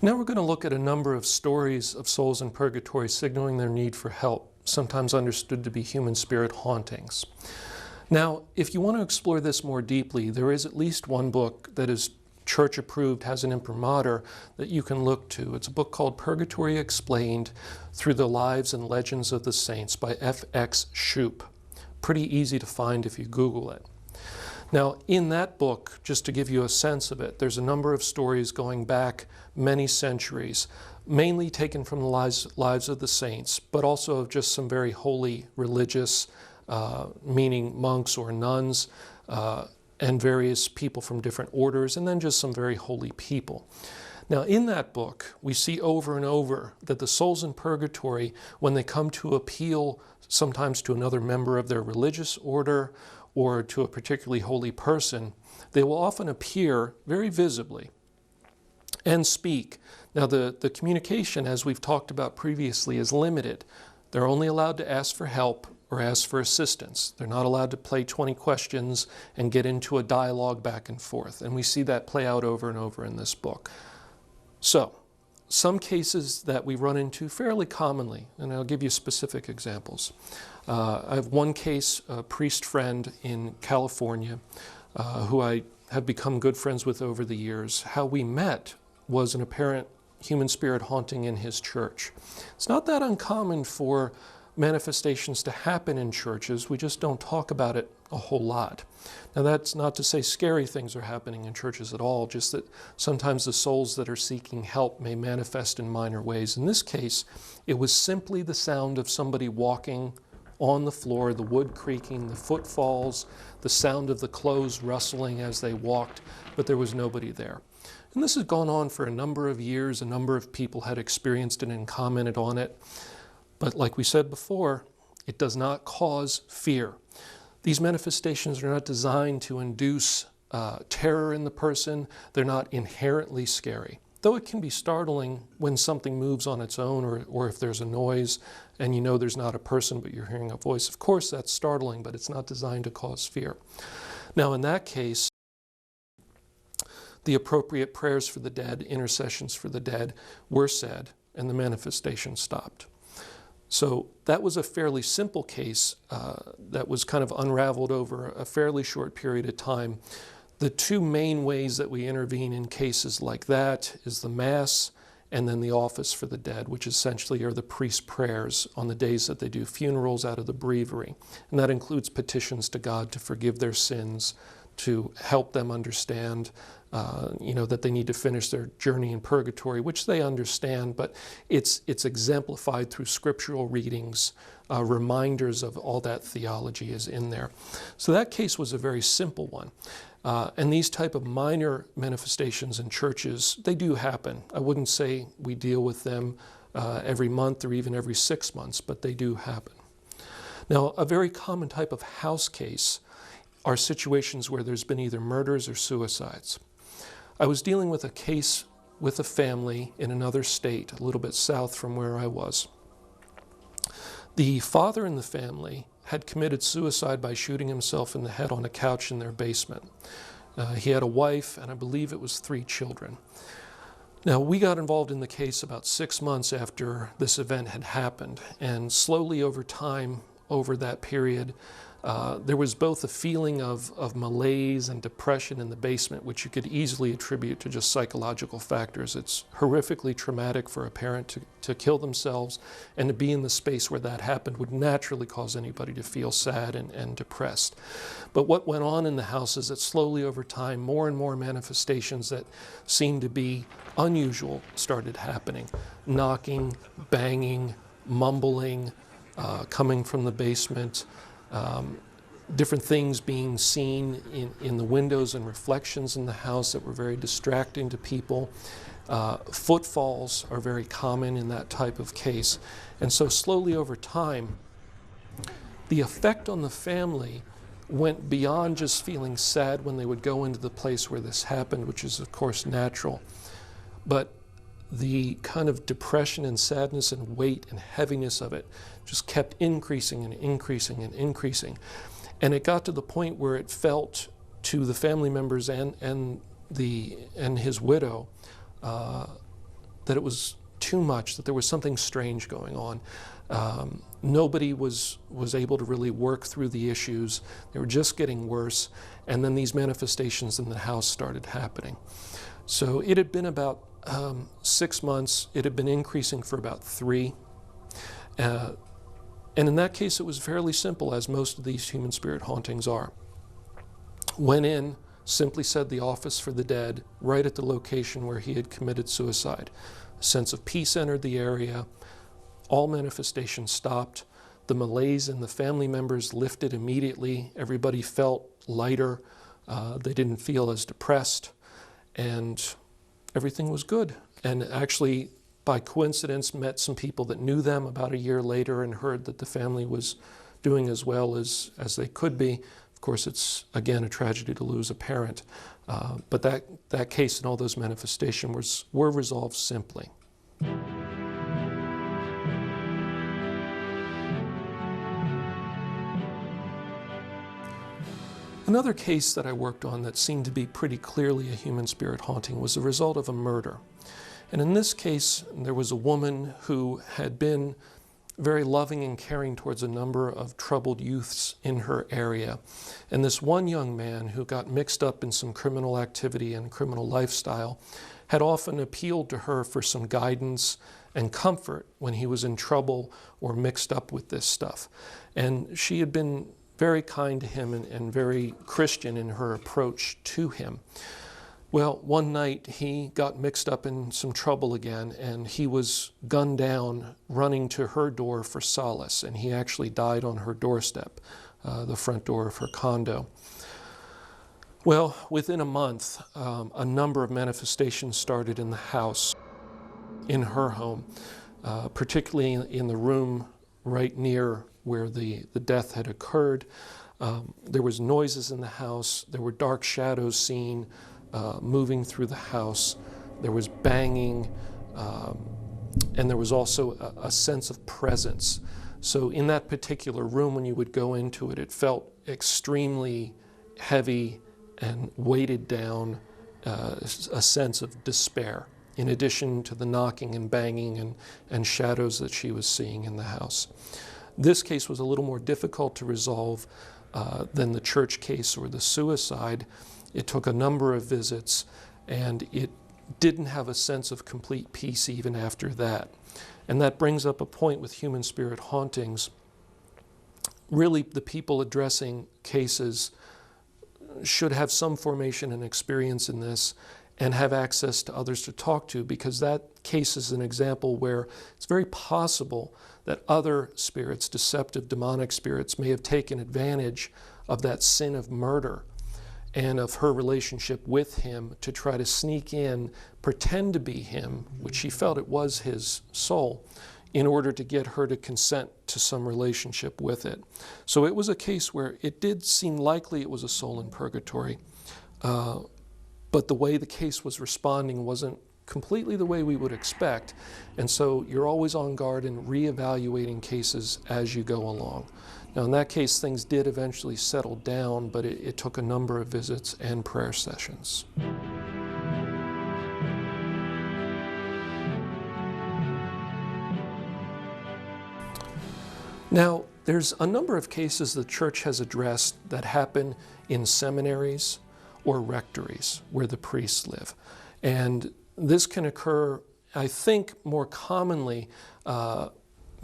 Now we're going to look at a number of stories of souls in purgatory signaling their need for help, sometimes understood to be human spirit hauntings. Now, if you want to explore this more deeply, there is at least one book that is church approved, has an imprimatur that you can look to. It's a book called Purgatory Explained Through the Lives and Legends of the Saints by F.X. Shoup. Pretty easy to find if you Google it. Now, in that book, just to give you a sense of it, there's a number of stories going back many centuries, mainly taken from the lives of the saints, but also of just some very holy religious, meaning monks or nuns, and various people from different orders, and then just some very holy people. Now, in that book, we see over and over that the souls in purgatory, when they come to appeal sometimes to another member of their religious order or to a particularly holy person, they will often appear very visibly and speak. Now, the communication, as we've talked about previously, is limited. They're only allowed to ask for help or ask for assistance. They're not allowed to play 20 questions and get into a dialogue back and forth. And we see that play out over and over in this book. So, some cases that we run into fairly commonly, and I'll give you specific examples. I have one case, a priest friend in California, who I have become good friends with over the years. How we met was an apparent human spirit haunting in his church. It's not that uncommon for manifestations to happen in churches. We just don't talk about it a whole lot. Now, that's not to say scary things are happening in churches at all, just that sometimes the souls that are seeking help may manifest in minor ways. In this case, it was simply the sound of somebody walking on the floor, the wood creaking, the footfalls, the sound of the clothes rustling as they walked, but there was nobody there. And this has gone on for a number of years. A number of people had experienced it and commented on it. But like we said before, it does not cause fear. These manifestations are not designed to induce terror in the person. They're not inherently scary. Though it can be startling when something moves on its own, or if there's a noise and you know there's not a person but you're hearing a voice. Of course that's startling, but it's not designed to cause fear. Now in that case, the appropriate prayers for the dead, intercessions for the dead were said, and the manifestation stopped. So that was a fairly simple case that was kind of unraveled over a fairly short period of time. The two main ways that we intervene in cases like that is the Mass and then the office for the dead, which essentially are the priest's prayers on the days that they do funerals out of the breviary. And that includes petitions to God to forgive their sins, to help them understand that they need to finish their journey in purgatory, which they understand, but it's exemplified through scriptural readings, reminders of all that theology is in there. So that case was a very simple one. And these type of minor manifestations in churches, they do happen. I wouldn't say we deal with them every month or even every 6 months, but they do happen. Now, a very common type of house case are situations where there's been either murders or suicides. I was dealing with a case with a family in another state, a little bit south from where I was. The father in the family had committed suicide by shooting himself in the head on a couch in their basement. He had a wife, and I believe it was 3 children. Now, we got involved in the case about 6 months after this event had happened, and slowly over time, over that period, there was both a feeling of malaise and depression in the basement, which you could easily attribute to just psychological factors. It's horrifically traumatic for a parent to kill themselves, and to be in the space where that happened would naturally cause anybody to feel sad and depressed. But what went on in the house is that slowly over time, more and more manifestations that seemed to be unusual started happening. Knocking, banging, mumbling, coming from the basement, different things being seen in the windows and reflections in the house that were very distracting to people. Footfalls are very common in that type of case. And so slowly over time, the effect on the family went beyond just feeling sad when they would go into the place where this happened, which is of course natural, but the kind of depression and sadness and weight and heaviness of it just kept increasing and increasing and increasing. And it got to the point where it felt to the family members and his widow that it was too much, that there was something strange going on. Nobody was able to really work through the issues. They were just getting worse, and then these manifestations in the house started happening. So it had been about 6 months. It had been increasing for about 3. And in that case, it was fairly simple, as most of these human spirit hauntings are. Went in, simply said the office for the dead, right at the location where he had committed suicide. A sense of peace entered the area. All manifestations stopped. The malaise in the family members lifted immediately. Everybody felt lighter. They didn't feel as depressed. And everything was good. And actually, by coincidence, met some people that knew them about a year later and heard that the family was doing as well as they could be. Of course, it's, again, a tragedy to lose a parent. But that case and all those manifestations were resolved simply. Another case that I worked on that seemed to be pretty clearly a human spirit haunting was the result of a murder. And in this case, there was a woman who had been very loving and caring towards a number of troubled youths in her area. And this one young man who got mixed up in some criminal activity and criminal lifestyle had often appealed to her for some guidance and comfort when he was in trouble or mixed up with this stuff. And she had been very kind to him and very Christian in her approach to him. Well, one night he got mixed up in some trouble again, and he was gunned down running to her door for solace, and he actually died on her doorstep, the front door of her condo. Well, within a month, a number of manifestations started in the house, in her home, particularly in the room right near where the death had occurred. There was noises in the house. There were dark shadows seen moving through the house. There was banging, and there was also a sense of presence. So in that particular room, when you would go into it, it felt extremely heavy and weighted down, a sense of despair, in addition to the knocking and banging and shadows that she was seeing in the house. This case was a little more difficult to resolve than the church case or the suicide. It took a number of visits, and it didn't have a sense of complete peace even after that. And that brings up a point with human spirit hauntings. Really, the people addressing cases should have some formation and experience in this and have access to others to talk to, because that case is an example where it's very possible that other spirits, deceptive demonic spirits, may have taken advantage of that sin of murder and of her relationship with him to try to sneak in, pretend to be him, which she felt it was his soul, in order to get her to consent to some relationship with it. So it was a case where it did seem likely it was a soul in purgatory, but the way the case was responding wasn't completely the way we would expect. And so you're always on guard and reevaluating cases as you go along. Now, in that case, things did eventually settle down, but it took a number of visits and prayer sessions. Now, there's a number of cases the church has addressed that happen in seminaries or rectories where the priests live. And this can occur, I think, more commonly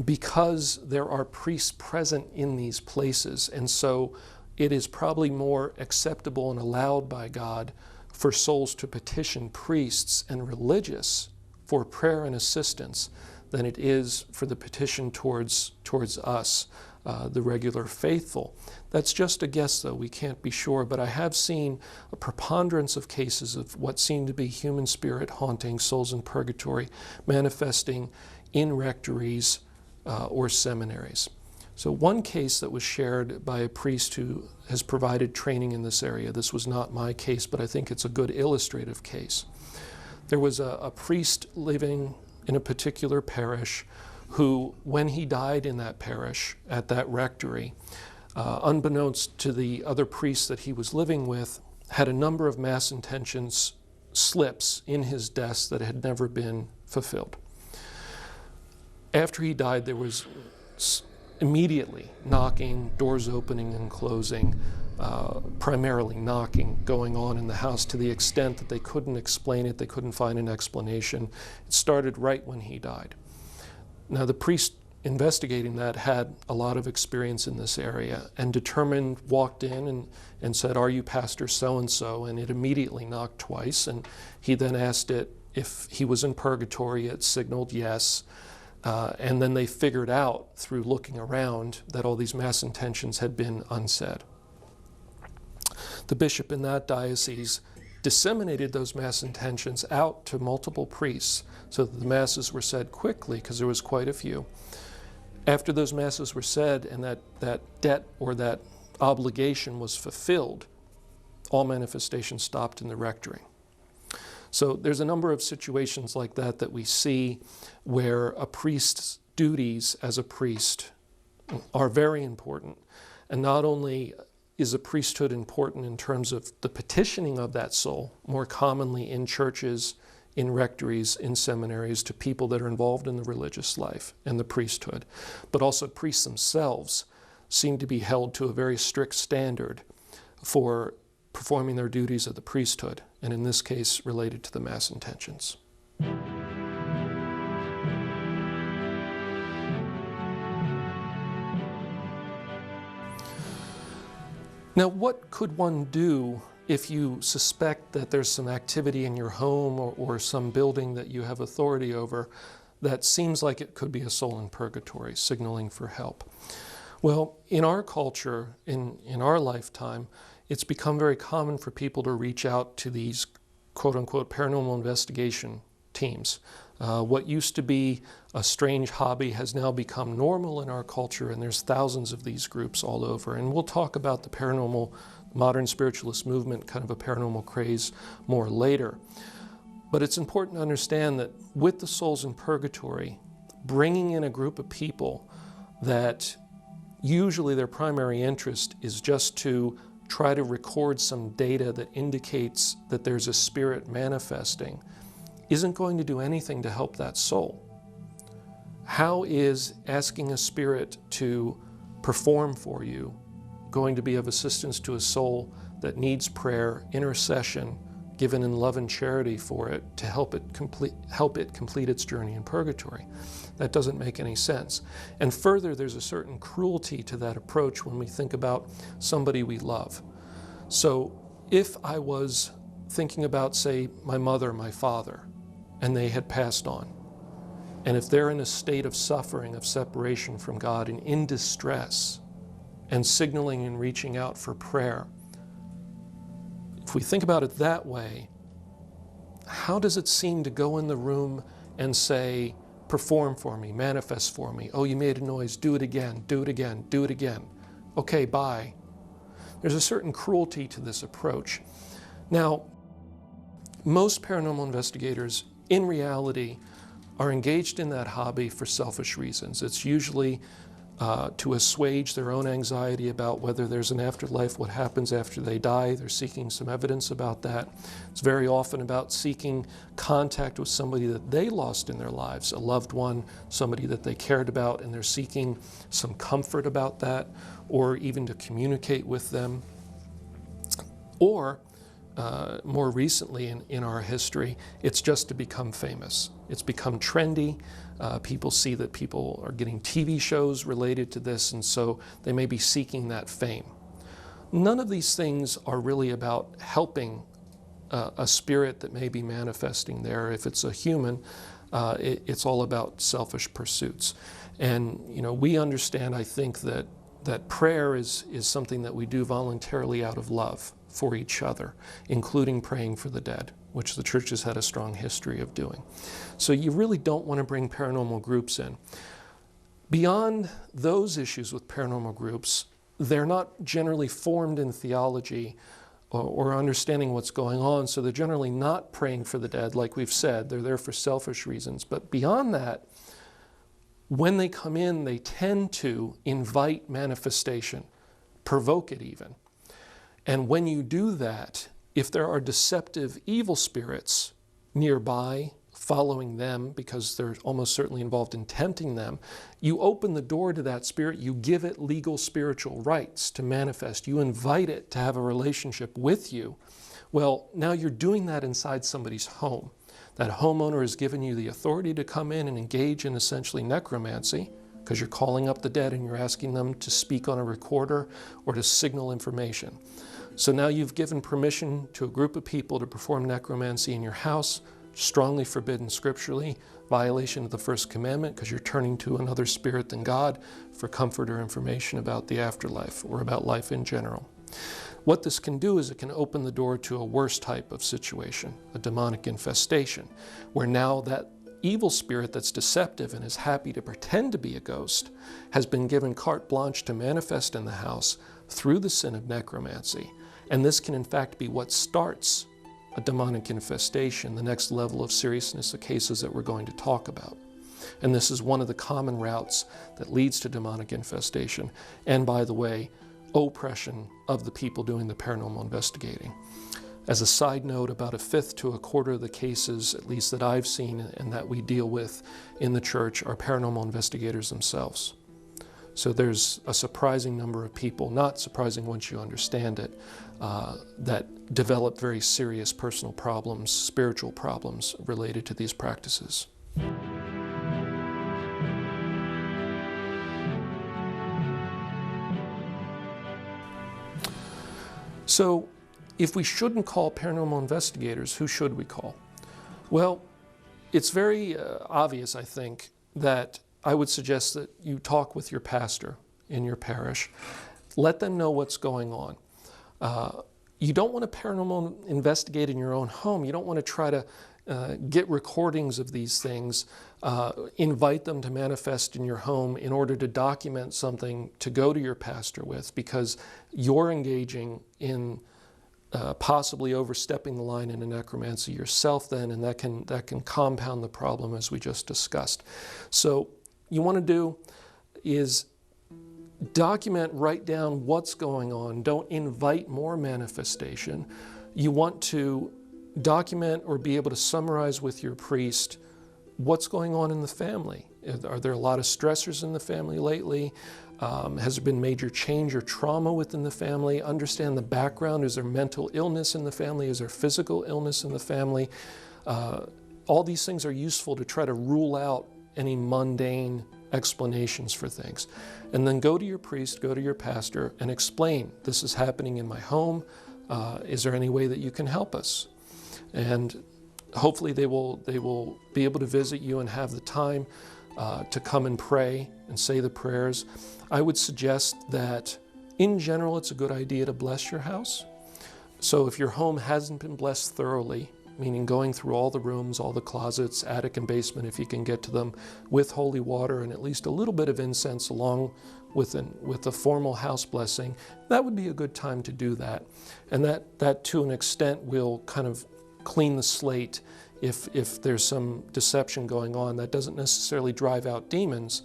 because there are priests present in these places. And so it is probably more acceptable and allowed by God for souls to petition priests and religious for prayer and assistance than it is for the petition towards us, the regular faithful. That's just a guess, though. We can't be sure. But I have seen a preponderance of cases of what seem to be human spirit haunting, souls in purgatory, manifesting in rectories or seminaries. So one case that was shared by a priest who has provided training in this area, this was not my case, but I think it's a good illustrative case. There was a priest living in a particular parish who, when he died in that parish, at that rectory, unbeknownst to the other priests that he was living with, had a number of mass intentions slips in his desk that had never been fulfilled. After he died, there was immediately knocking, doors opening and closing, primarily knocking going on in the house to the extent that they couldn't explain it, they couldn't find an explanation. It started right when he died. Now the priest investigating that had a lot of experience in this area and walked in and said, "Are you Pastor so-and-so?" And it immediately knocked twice, and he then asked it if he was in purgatory. It signaled yes. And then they figured out through looking around that all these mass intentions had been unsaid. The bishop in that diocese disseminated those mass intentions out to multiple priests so that the masses were said quickly, because there was quite a few. After those masses were said and that debt or that obligation was fulfilled, all manifestations stopped in the rectory. So there's a number of situations like that we see where a priest's duties as a priest are very important. And not only is a priesthood important in terms of the petitioning of that soul, more commonly in churches, in rectories, in seminaries, to people that are involved in the religious life and the priesthood, but also priests themselves seem to be held to a very strict standard for performing their duties of the priesthood, and in this case related to the mass intentions. Now, what could one do if you suspect that there's some activity in your home or some building that you have authority over that seems like it could be a soul in purgatory, signaling for help? Well, in our culture, in our lifetime, it's become very common for people to reach out to these quote-unquote paranormal investigation teams. What used to be a strange hobby has now become normal in our culture, and there's thousands of these groups all over. And we'll talk about the paranormal, modern spiritualist movement, kind of a paranormal craze, more later. But it's important to understand that with the souls in purgatory, bringing in a group of people that usually their primary interest is just to try to record some data that indicates that there's a spirit manifesting, isn't going to do anything to help that soul. How is asking a spirit to perform for you going to be of assistance to a soul that needs prayer, intercession, given in love and charity for it to help it complete its journey in purgatory? That doesn't make any sense. And further, there's a certain cruelty to that approach when we think about somebody we love. So if I was thinking about, say, my mother, my father, and they had passed on, and if they're in a state of suffering, of separation from God, and in distress, and signaling and reaching out for prayer, if we think about it that way, how does it seem to go in the room and say, perform for me, manifest for me, oh, you made a noise, do it again, do it again, do it again, okay, bye. There's a certain cruelty to this approach. Now, most paranormal investigators, in reality, are engaged in that hobby for selfish reasons. It's usually to assuage their own anxiety about whether there's an afterlife, what happens after they die. They're seeking some evidence about that. It's very often about seeking contact with somebody that they lost in their lives, a loved one, somebody that they cared about, and they're seeking some comfort about that, or even to communicate with them. Or, more recently in our history, it's just to become famous. It's become trendy. People see that people are getting TV shows related to this, and so they may be seeking that fame. None of these things are really about helping a spirit that may be manifesting there. If it's a human, it's all about selfish pursuits. And we understand, I think, that prayer is something that we do voluntarily out of love for each other, including praying for the dead, which the church has had a strong history of doing. So you really don't want to bring paranormal groups in. Beyond those issues with paranormal groups, they're not generally formed in theology or understanding what's going on, so they're generally not praying for the dead, like we've said. They're there for selfish reasons. But beyond that, when they come in, they tend to invite manifestation, provoke it even. And when you do that, if there are deceptive evil spirits nearby, following them because they're almost certainly involved in tempting them, you open the door to that spirit. You give it legal spiritual rights to manifest. You invite it to have a relationship with you. Well, now you're doing that inside somebody's home. That homeowner has given you the authority to come in and engage in essentially necromancy, because you're calling up the dead and you're asking them to speak on a recorder or to signal information. So now you've given permission to a group of people to perform necromancy in your house, strongly forbidden scripturally, violation of the first commandment, because you're turning to another spirit than God for comfort or information about the afterlife or about life in general. What this can do is it can open the door to a worse type of situation, a demonic infestation, where now that evil spirit that's deceptive and is happy to pretend to be a ghost has been given carte blanche to manifest in the house through the sin of necromancy. And this can in fact be what starts a demonic infestation, the next level of seriousness of cases that we're going to talk about. And this is one of the common routes that leads to demonic infestation. And by the way, oppression of the people doing the paranormal investigating. As a side note, about 1/5 to 1/4 of the cases, at least that I've seen and that we deal with in the church, are paranormal investigators themselves. So there's a surprising number of people, not surprising once you understand it, that develop very serious personal problems, spiritual problems related to these practices. So if we shouldn't call paranormal investigators, who should we call? Well, it's very obvious, I think, that I would suggest that you talk with your pastor in your parish. Let them know what's going on. You don't want to paranormal investigate in your own home. You don't want to try to get recordings of these things, invite them to manifest in your home in order to document something to go to your pastor with, because you're engaging in possibly overstepping the line in a necromancy yourself then, and that can compound the problem as we just discussed. So you want to do is document, write down what's going on. Don't invite more manifestation. You want to document or be able to summarize with your priest what's going on in the family. Are there a lot of stressors in the family lately? Has there been major change or trauma within the family? Understand the background. Is there mental illness in the family? Is there physical illness in the family? All these things are useful to try to rule out any mundane explanations for things. And then go to your priest, go to your pastor, and explain, this is happening in my home. Is there any way that you can help us? And hopefully they will be able to visit you and have the time to come and pray and say the prayers. I would suggest that in general it's a good idea to bless your house. So if your home hasn't been blessed thoroughly, meaning going through all the rooms, all the closets, attic and basement if you can get to them, with holy water and at least a little bit of incense along with a formal house blessing, that would be a good time to do that. And that to an extent will kind of clean the slate if there's some deception going on. That doesn't necessarily drive out demons,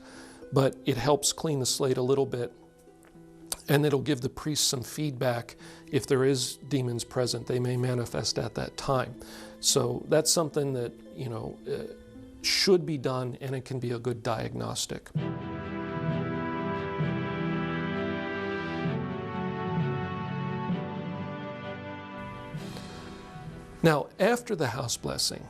but it helps clean the slate a little bit, and it'll give the priest some feedback. If there is demons present, they may manifest at that time. So that's something that, should be done, and it can be a good diagnostic. Now, after the house blessing,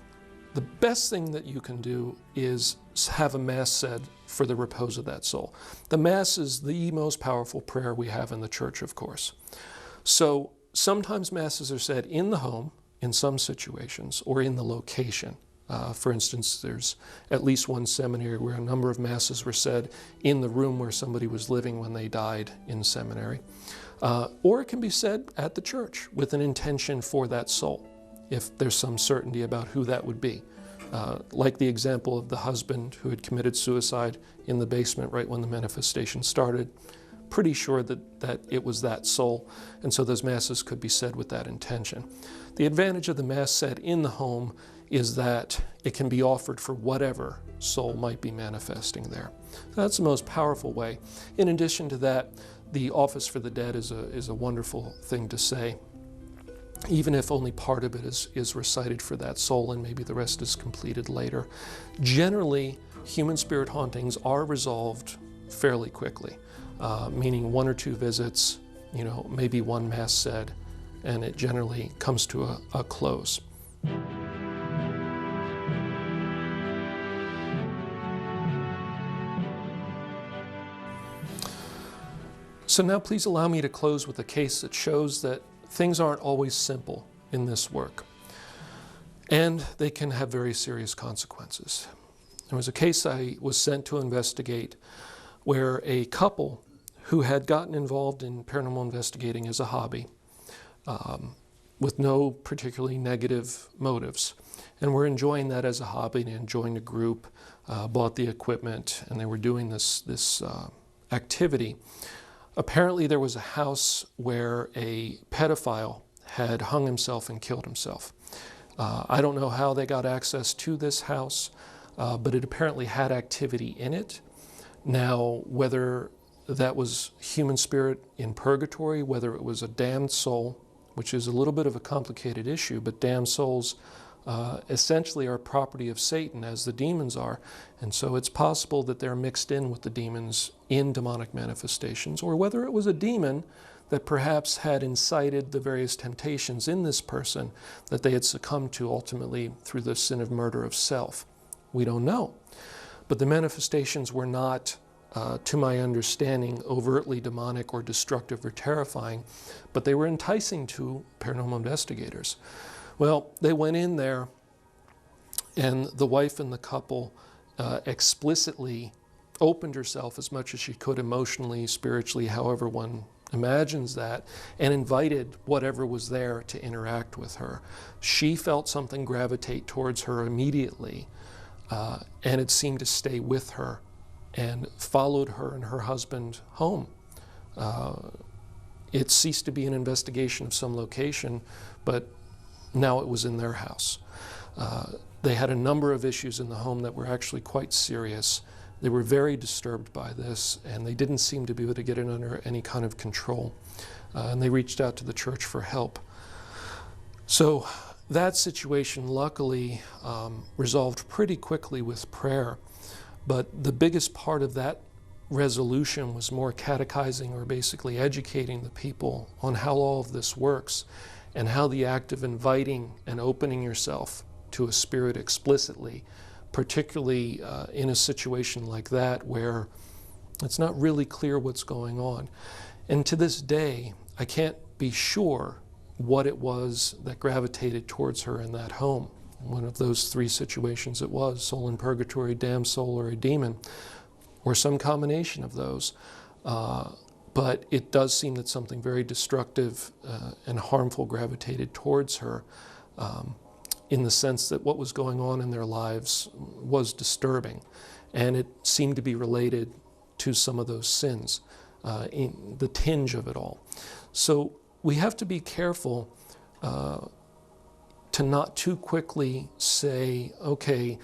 the best thing that you can do is have a Mass said for the repose of that soul. The Mass is the most powerful prayer we have in the church, of course. So sometimes Masses are said in the home, in some situations, or in the location. For instance, there's at least one seminary where a number of Masses were said in the room where somebody was living when they died in seminary. Or it can be said at the church with an intention for that soul, if there's some certainty about who that would be. Like the example of the husband who had committed suicide in the basement right when the manifestation started. Pretty sure that it was that soul, and so those Masses could be said with that intention. The advantage of the Mass said in the home is that it can be offered for whatever soul might be manifesting there. That's the most powerful way. In addition to that, the Office for the Dead is a wonderful thing to say. even if only part of it is recited for that soul and maybe the rest is completed later. Generally, human spirit hauntings are resolved fairly quickly, meaning 1 or 2 visits, maybe 1 mass said, and it generally comes to a close. So now please allow me to close with a case that shows that things aren't always simple in this work, and they can have very serious consequences. There was a case I was sent to investigate where a couple who had gotten involved in paranormal investigating as a hobby with no particularly negative motives, and were enjoying that as a hobby and enjoying the group, bought the equipment, and they were doing this activity. Apparently there was a house where a pedophile had hung himself and killed himself. I don't know how they got access to this house, but it apparently had activity in it. Now, whether that was human spirit in purgatory, whether it was a damned soul, which is a little bit of a complicated issue, but damned souls essentially are property of Satan, as the demons are, and so it's possible that they're mixed in with the demons in demonic manifestations, or whether it was a demon that perhaps had incited the various temptations in this person that they had succumbed to ultimately through the sin of murder of self. We don't know. But the manifestations were not, to my understanding, overtly demonic or destructive or terrifying, but they were enticing to paranormal investigators. Well, they went in there, and the wife and the couple explicitly opened herself as much as she could emotionally, spiritually, however one imagines that, and invited whatever was there to interact with her. She felt something gravitate towards her immediately, and it seemed to stay with her and followed her and her husband home. It ceased to be an investigation of some location, but now it was in their house. They had a number of issues in the home that were actually quite serious. They were very disturbed by this, and they didn't seem to be able to get it under any kind of control. And they reached out to the church for help. So that situation luckily resolved pretty quickly with prayer. But the biggest part of that resolution was more catechizing, or basically educating the people on how all of this works, and how the act of inviting and opening yourself to a spirit explicitly, particularly in a situation like that where it's not really clear what's going on. And to this day, I can't be sure what it was that gravitated towards her in that home. One of those 3 situations it was: soul in purgatory, damned soul, or a demon, or some combination of those. But it does seem that something very destructive and harmful gravitated towards her, in the sense that what was going on in their lives was disturbing, and it seemed to be related to some of those sins, in the tinge of it all. So we have to be careful to not too quickly say, okay,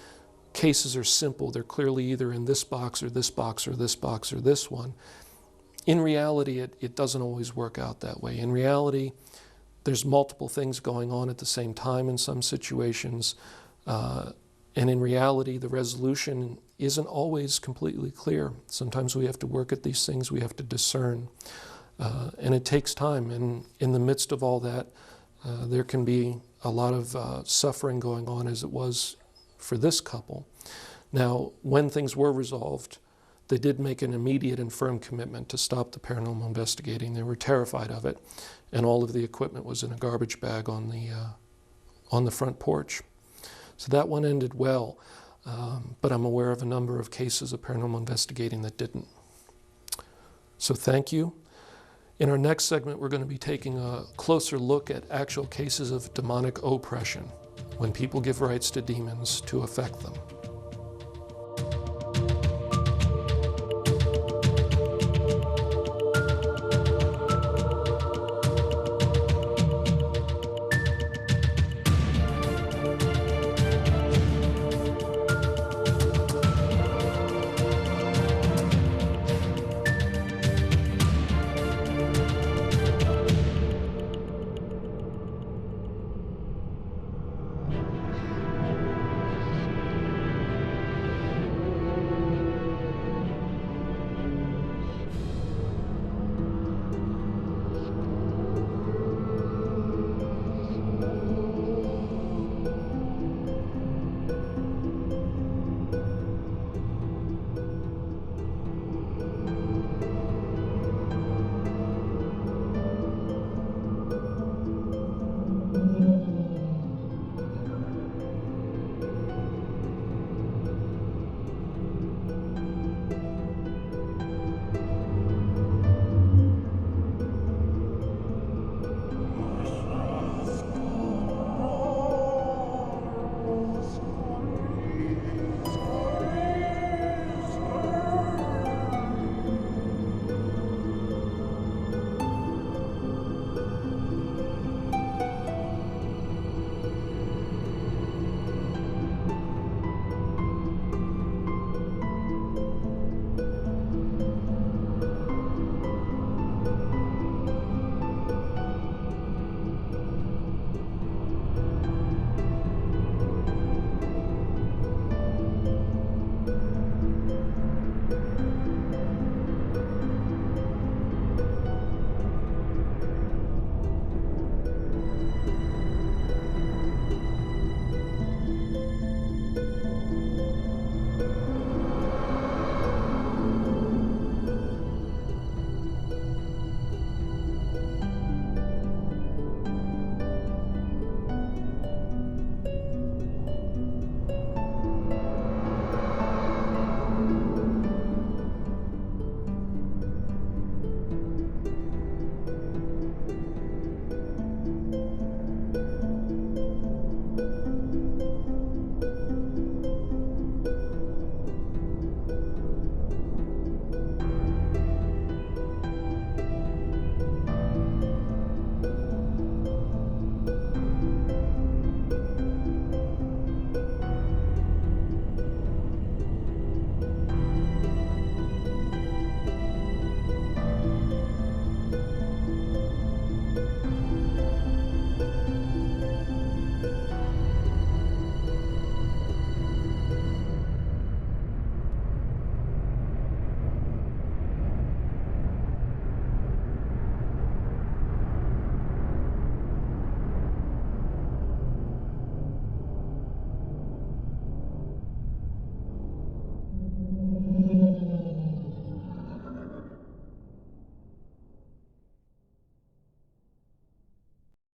cases are simple, they're clearly either in this box or this box or this box or this one. In reality, it doesn't always work out that way. In reality, there's multiple things going on at the same time in some situations, and in reality, the resolution isn't always completely clear. Sometimes we have to work at these things, we have to discern, and it takes time. And in the midst of all that, there can be a lot of suffering going on, as it was for this couple. Now, when things were resolved, they did make an immediate and firm commitment to stop the paranormal investigating. They were terrified of it, and all of the equipment was in a garbage bag on the front porch. So that one ended well, but I'm aware of a number of cases of paranormal investigating that didn't. So thank you. In our next segment, we're going to be taking a closer look at actual cases of demonic oppression, when people give rights to demons to affect them. Thank you.